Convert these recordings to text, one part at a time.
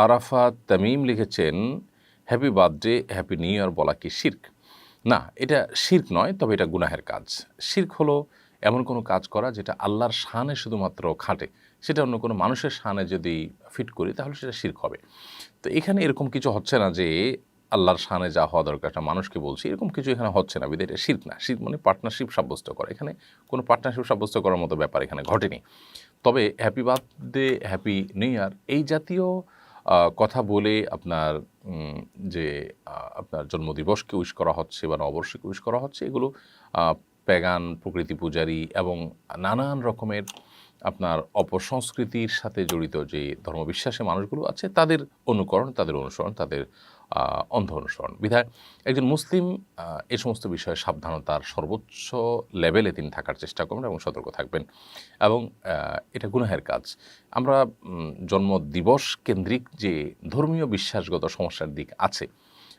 আরাফাত তামিম লিখেছেন, happy birthday, happy new year বলা কি শিরক? না, এটা শিরক নয়, তবে এটা গুনাহের কাজ। শিরক হলো এমন কোনো কাজ করা যেটা আল্লাহর শানে শুধুমাত্র খাটে, সেটা অন্য কোনো মানুষের শানে যদি ফিট করি তাহলে সেটা শিরক হবে। তো এখানে এরকম কিছু হচ্ছে না যে আল্লাহর শানে যা হওয়া দরকার একটা মানুষকে বলছি, এরকম কিছু এখানে হচ্ছে না, বিধায় এটা শিরক না। শিরক মানে পার্টনারশিপ সাব্যস্ত করা। এখানে কোনো পার্টনারশিপ সাব্যস্ত করার মতো ব্যাপার এখানে ঘটেনি। তবে happy birthday, happy new year এই জাতীয় কথা বলে আপনার যে আপনার জন্মদিবসকে উইশ করা হচ্ছে বা নববর্ষকে উইশ করা হচ্ছে, এগুলো প্যাগান, প্রকৃতি পূজারী এবং নানান রকমের আপনার অপসংস্কৃতির সাথে জড়িত যে ধর্মবিশ্বাসী মানুষগুলো আছে তাদের অনুকরণ, তাদের অনুসরণ, তাদের অন্ধ অনুসরণ। বিধায় একজন মুসলিম এ সমস্ত বিষয়ে সাবধানতার সর্বোচ্চ লেভেলে তিনি থাকার চেষ্টা করবেন এবং সতর্ক থাকবেন, এবং এটা গুনাহের কাজ। আমরা জন্মদিবস কেন্দ্রিক যে ধর্মীয় বিশ্বাসগত সমস্যার দিক আছে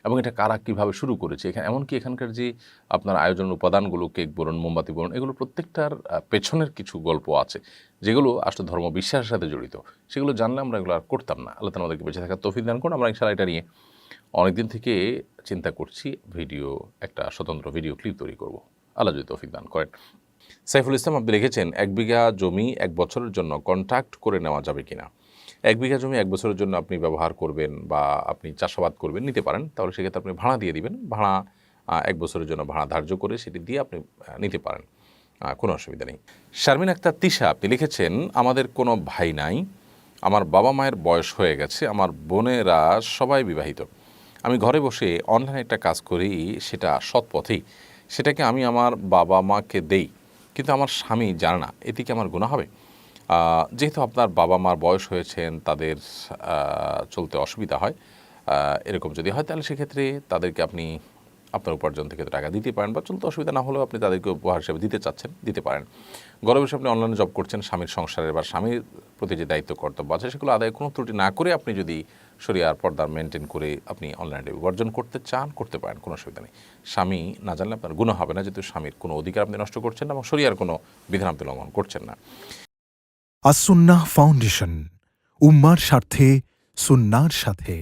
এবং এটা কারা কীভাবে শুরু করেছে, এমনকি এখানকার যে আপনার আয়োজনের উপাদানগুলো, কেক বলুন, মোমবাতি বলুন, এগুলো প্রত্যেকটার পেছনের কিছু গল্প আছে যেগুলো আসলে ধর্ম বিশ্বাসের সাথে জড়িত। সেগুলো জানলে আমরা এগুলো আর করতাম না। আল্লাহ তাআলা আমাদেরকে বেঁচে থাকার তৌফিক দান করুন। আমরা ইনশাআল্লাহ এটা নিয়ে অনেকদিন থেকে চিন্তা করছি, একটা স্বতন্ত্র ভিডিও ক্লিপ তৈরি করব, আল্লাহ যদি তৌফিক দান করেন। সাইফুল ইসলাম আপনি লিখেছেন, 1 বিঘা জমি 1 বছরের জন্য কন্ট্রাক্ট করে নেওয়া যাবে কিনা? 1 বিঘা জমি 1 বছরের জন্য আপনি ব্যবহার করবেন বা আপনি চাষাবাদ করবেন, নিতে পারেন। তাহলে সেক্ষেত্রে আপনি ভাড়া দিয়ে দিবেন। ভাড়া 1 বছরের জন্য ভাড়া ধার্য করে সেটি দিয়ে আপনি নিতে পারেন, কোনো অসুবিধা নেই। শারমিন আক্তার তিশা আপনি লিখেছেন, আমাদের কোনো ভাই নাই, আমার বাবা মায়ের বয়স হয়ে গেছে, আমার বোনেরা সবাই বিবাহিত। আমি ঘরে বসে অনলাইনে একটা কাজ করি, সেটা সৎ পথেই, সেটাকে আমি আমার বাবা মাকে দেই, কিন্তু আমার স্বামী জানে না, এতে কি আমার গুনাহ হবে? যেহেতু আপনার বাবা মার বয়স হয়েছেন, তাদের চলতে অসুবিধা হয়, এরকম যদি হয় তাহলে সেক্ষেত্রে তাদেরকে আপনি আপনার উপার্জন থেকে টাকা দিতে পারেন, বা চলতে অসুবিধা না হলেও আপনি তাদেরকে উপহার হিসেবে দিতে চাচ্ছেন, দিতে পারেন। ঘরে বসে আপনি অনলাইনে জব করছেন, স্বামীর সংসারের বা স্বামীর প্রতি যে দায়িত্ব কর্তব্য আছে সেগুলো আদায় কোনো ত্রুটি না করে আপনি যদি শরিয়ার পর্দা মেনটেন করে আপনি অনলাইনে উপার্জন করতে চান, করতে পারেন, কোনো অসুবিধা নেই। স্বামী না জানলে আপনার গুনাহ হবে না, যেহেতু স্বামীর কোনো অধিকার আপনি নষ্ট করছেন না এবং শরিয়ার কোনো বিধান আপনি লঙ্ঘন করছেন না। আস-সুন্নাহ ফাউন্ডেশন, উম্মার স্বার্থে সুন্নাহর সাথে।